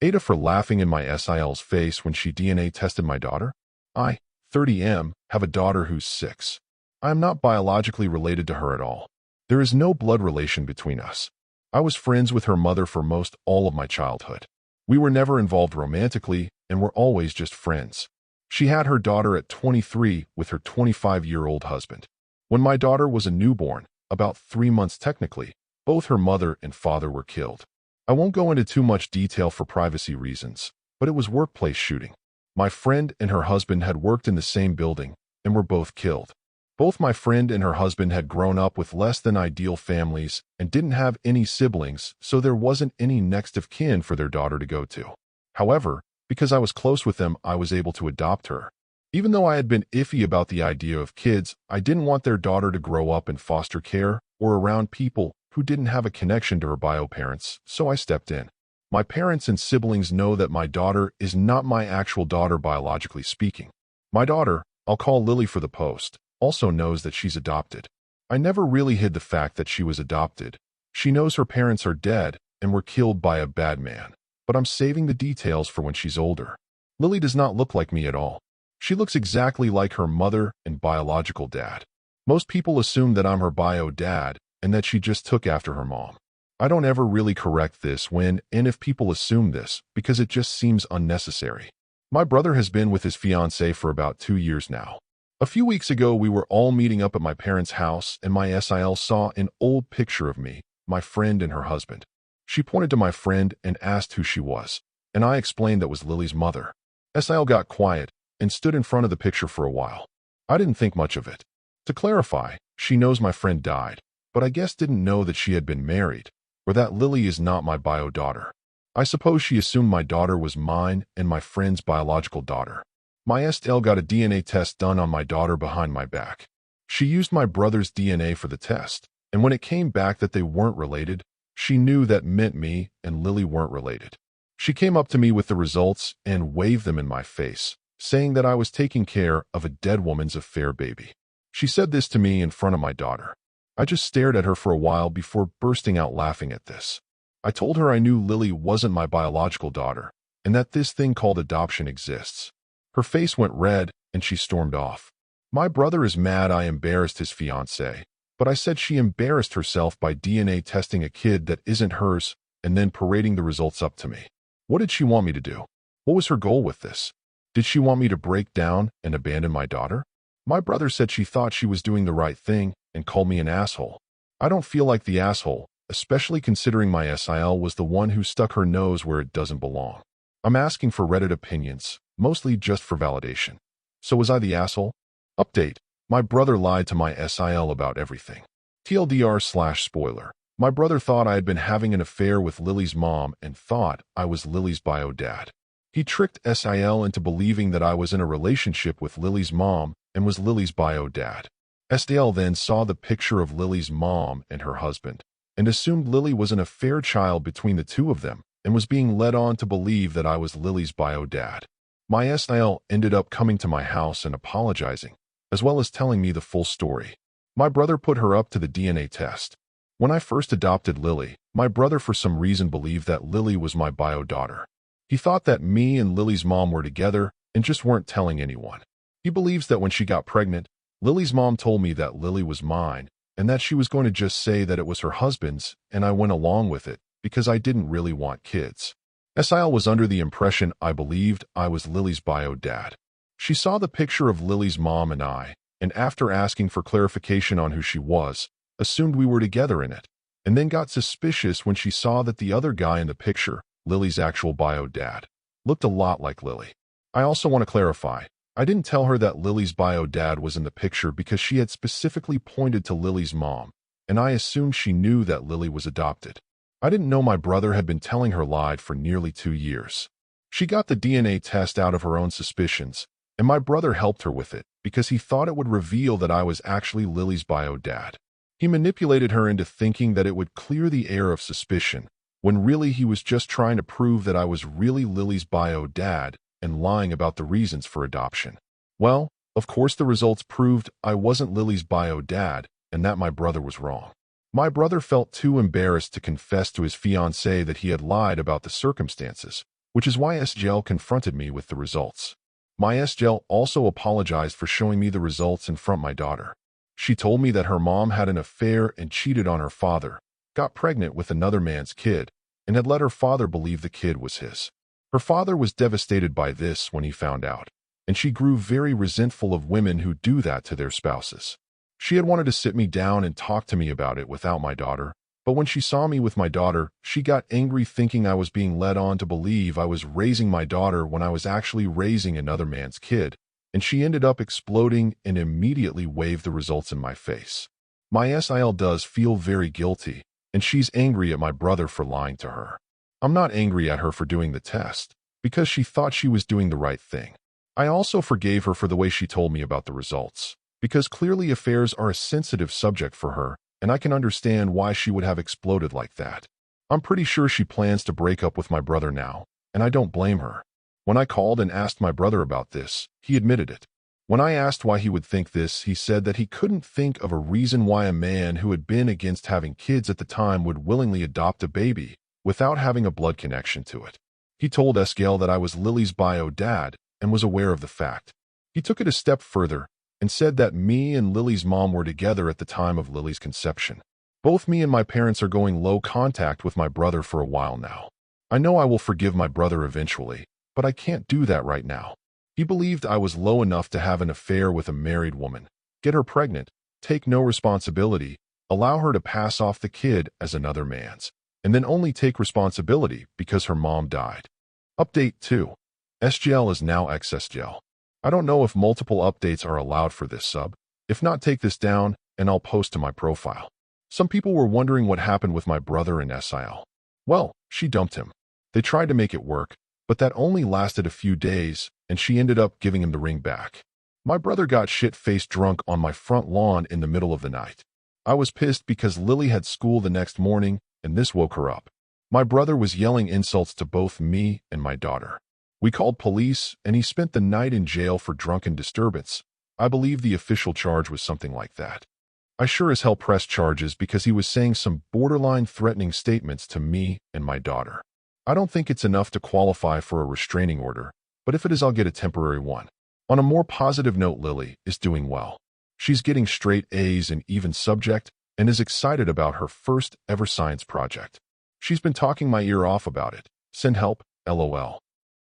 AITAH for laughing in my SIL's face when she DNA tested my daughter. I, 30M, have a daughter who's 6. I am not biologically related to her at all. There is no blood relation between us. I was friends with her mother for most all of my childhood. We were never involved romantically and were always just friends. She had her daughter at 23 with her 25-year-old husband. When my daughter was a newborn, about 3 months technically, both her mother and father were killed. I won't go into too much detail for privacy reasons, but it was workplace shooting. My friend and her husband had worked in the same building and were both killed. Both my friend and her husband had grown up with less than ideal families and didn't have any siblings, so there wasn't any next of kin for their daughter to go to. However, because I was close with them, I was able to adopt her. Even though I had been iffy about the idea of kids, I didn't want their daughter to grow up in foster care or around people who didn't have a connection to her bio parents, so I stepped in. My parents and siblings know that my daughter is not my actual daughter biologically speaking. My daughter, I'll call Lily for the post, also knows that she's adopted. I never really hid the fact that she was adopted. She knows her parents are dead and were killed by a bad man, but I'm saving the details for when she's older. Lily does not look like me at all. She looks exactly like her mother and biological dad. Most people assume that I'm her bio dad and that she just took after her mom. I don't ever really correct this when and if people assume this because it just seems unnecessary. My brother has been with his fiancée for about 2 years now. A few weeks ago, we were all meeting up at my parents' house and my SIL saw an old picture of me, my friend and her husband. She pointed to my friend and asked who she was, and I explained that was Lily's mother. SIL got quiet and stood in front of the picture for a while. I didn't think much of it. To clarify, she knows my friend died, but I guess didn't know that she had been married, or that Lily is not my bio daughter. I suppose she assumed my daughter was mine and my friend's biological daughter. My SIL got a DNA test done on my daughter behind my back. She used my brother's DNA for the test, and when it came back that they weren't related, she knew that meant me and Lily weren't related. She came up to me with the results and waved them in my face, saying that I was taking care of a dead woman's affair baby. She said this to me in front of my daughter. I just stared at her for a while before bursting out laughing at this. I told her I knew Lily wasn't my biological daughter and that this thing called adoption exists. Her face went red and she stormed off. My brother is mad I embarrassed his fiancée, but I said she embarrassed herself by DNA testing a kid that isn't hers and then parading the results up to me. What did she want me to do? What was her goal with this? Did she want me to break down and abandon my daughter? My brother said she thought she was doing the right thing and called me an asshole. I don't feel like the asshole, especially considering my SIL was the one who stuck her nose where it doesn't belong. I'm asking for Reddit opinions, mostly just for validation. So was I the asshole? Update. My brother lied to my SIL about everything. TLDR/spoiler. My brother thought I had been having an affair with Lily's mom and thought I was Lily's bio dad. He tricked SIL into believing that I was in a relationship with Lily's mom and was Lily's bio dad. SIL then saw the picture of Lily's mom and her husband and assumed Lily was an affair child between the two of them and was being led on to believe that I was Lily's bio dad. My SIL ended up coming to my house and apologizing, as well as telling me the full story. My brother put her up to the DNA test. When I first adopted Lily, my brother for some reason believed that Lily was my bio daughter. He thought that me and Lily's mom were together and just weren't telling anyone. He believes that when she got pregnant, Lily's mom told me that Lily was mine and that she was going to just say that it was her husband's, and I went along with it because I didn't really want kids. SIL was under the impression I believed I was Lily's bio dad. She saw the picture of Lily's mom and I, and after asking for clarification on who she was, assumed we were together in it, and then got suspicious when she saw that the other guy in the picture, Lily's actual bio dad, looked a lot like Lily. I also want to clarify, I didn't tell her that Lily's bio dad was in the picture because she had specifically pointed to Lily's mom, and I assumed she knew that Lily was adopted. I didn't know my brother had been telling her lied for nearly 2 years. She got the DNA test out of her own suspicions, and my brother helped her with it because he thought it would reveal that I was actually Lily's bio dad. He manipulated her into thinking that it would clear the air of suspicion, when really he was just trying to prove that I was really Lily's bio dad and lying about the reasons for adoption. Well, of course the results proved I wasn't Lily's bio dad and that my brother was wrong. My brother felt too embarrassed to confess to his fiancée that he had lied about the circumstances, which is why SGL confronted me with the results. My SGL also apologized for showing me the results in front of my daughter. She told me that her mom had an affair and cheated on her father, got pregnant with another man's kid, and had let her father believe the kid was his. Her father was devastated by this when he found out, and she grew very resentful of women who do that to their spouses. She had wanted to sit me down and talk to me about it without my daughter, but when she saw me with my daughter, she got angry thinking I was being led on to believe I was raising my daughter when I was actually raising another man's kid, and she ended up exploding and immediately waved the results in my face. My SIL does feel very guilty, and she's angry at my brother for lying to her. I'm not angry at her for doing the test, because she thought she was doing the right thing. I also forgave her for the way she told me about the results, because clearly affairs are a sensitive subject for her, and I can understand why she would have exploded like that. I'm pretty sure she plans to break up with my brother now, and I don't blame her. When I called and asked my brother about this, he admitted it. When I asked why he would think this, he said that he couldn't think of a reason why a man who had been against having kids at the time would willingly adopt a baby without having a blood connection to it. He told SGL that I was Lily's bio dad and was aware of the fact. He took it a step further and said that me and Lily's mom were together at the time of Lily's conception. Both me and my parents are going low contact with my brother for a while now. I know I will forgive my brother eventually, but I can't do that right now. He believed I was low enough to have an affair with a married woman, get her pregnant, take no responsibility, allow her to pass off the kid as another man's, and then only take responsibility because her mom died. Update 2. SGL is now XSGL. I don't know if multiple updates are allowed for this sub. If not, take this down, and I'll post to my profile. Some people were wondering what happened with my brother and SIL. Well, she dumped him. They tried to make it work, but that only lasted a few days, and she ended up giving him the ring back. My brother got shit-faced drunk on my front lawn in the middle of the night. I was pissed because Lily had school the next morning, and this woke her up. My brother was yelling insults to both me and my daughter. We called police, and he spent the night in jail for drunken disturbance. I believe the official charge was something like that. I sure as hell pressed charges because he was saying some borderline threatening statements to me and my daughter. I don't think it's enough to qualify for a restraining order, but if it is, I'll get a temporary one. On a more positive note, Lily is doing well. She's getting straight A's in even subject and is excited about her first ever science project. She's been talking my ear off about it. Send help, LOL.